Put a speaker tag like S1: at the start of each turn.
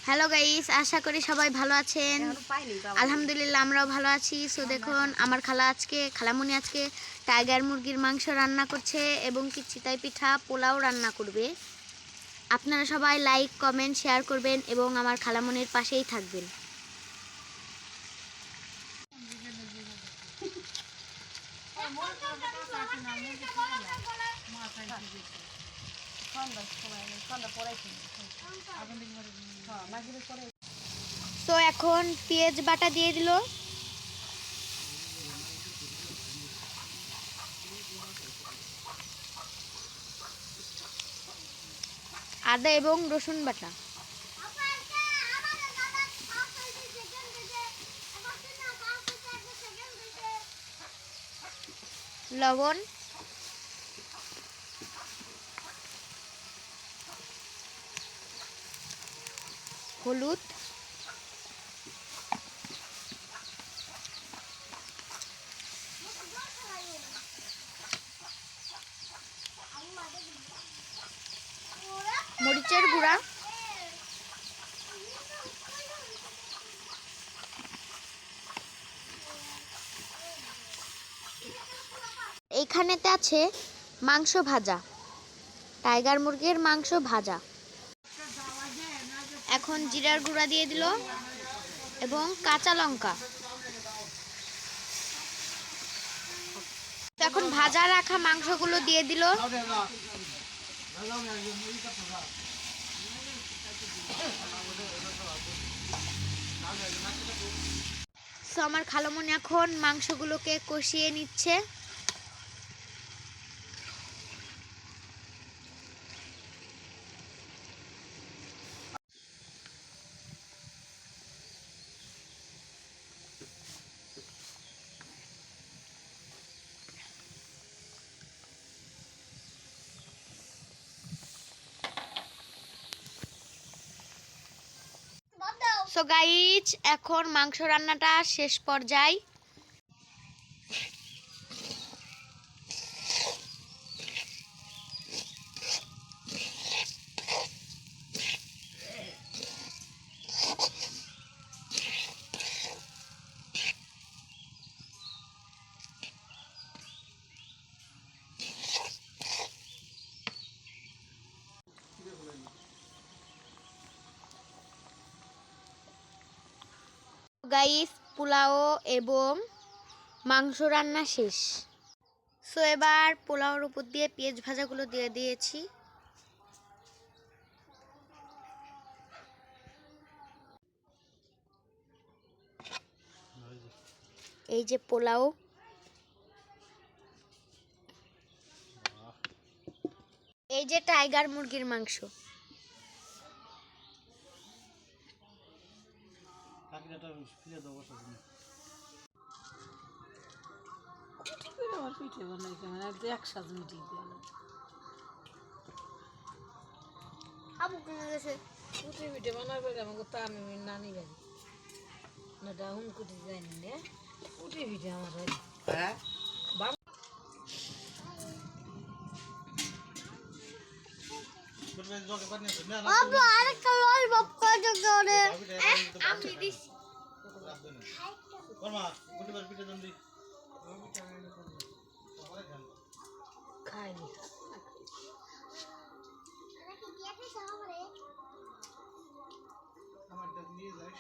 S1: Hello guys, আশা করি সবাই ভালো আছেন। আলহামদুলিল্লাহ আমরাও ভালো আছি। সো দেখুন, আমার খালামুনি আজকে টাইগার মুরগির মাংস রান্না করছে এবং কি চিতাই পিঠা পোলাও রান্না করবে। আপনারা সবাই লাইক কমেন্ট শেয়ার করবেন এবং আমার খালামুনির পাশেই থাকবেন। তো এখন পেঁয়াজ বাটা দিয়ে দিল, আদা এবং রসুন বাটা, লবণ, হলুদ, মরিচের গুঁড়া, এইখানেতে আছে মাংস ভাজা, টাইগার মুরগির মাংস ভাজা। এখন জিরার গুঁড়া দিয়ে দিল এবং কাঁচা লঙ্কা। এখন ভাজা রাখা মাংসগুলো দিয়ে দিল। তো আমার খালামণি এখন মাংসগুলোকে কষিয়ে নিচ্ছে। সো গাইজ, এখন মাংস রান্নাটা শেষ পর্যায়ে। গাইস, পোলাও এবং মাংস রান্না শেষ। সো এবার পোলাওর উপর দিয়ে পেঁয়াজ ভাজাগুলো দিয়ে দিয়েছি। এই যে পোলাও, এই যে টাইগার মুরগির মাংস।
S2: পিঠে বানাইছে মানে এক সাজ মিটিয়ে দিল। পুটি পিঠে বানাবে আমাকে তো আমি নানি বাড়ি না ডাউন কুটি যায়নি রে পুটি পিঠে আমার বাড়ি। হ্যাঁ খাইনি আমার নিয়ে যাস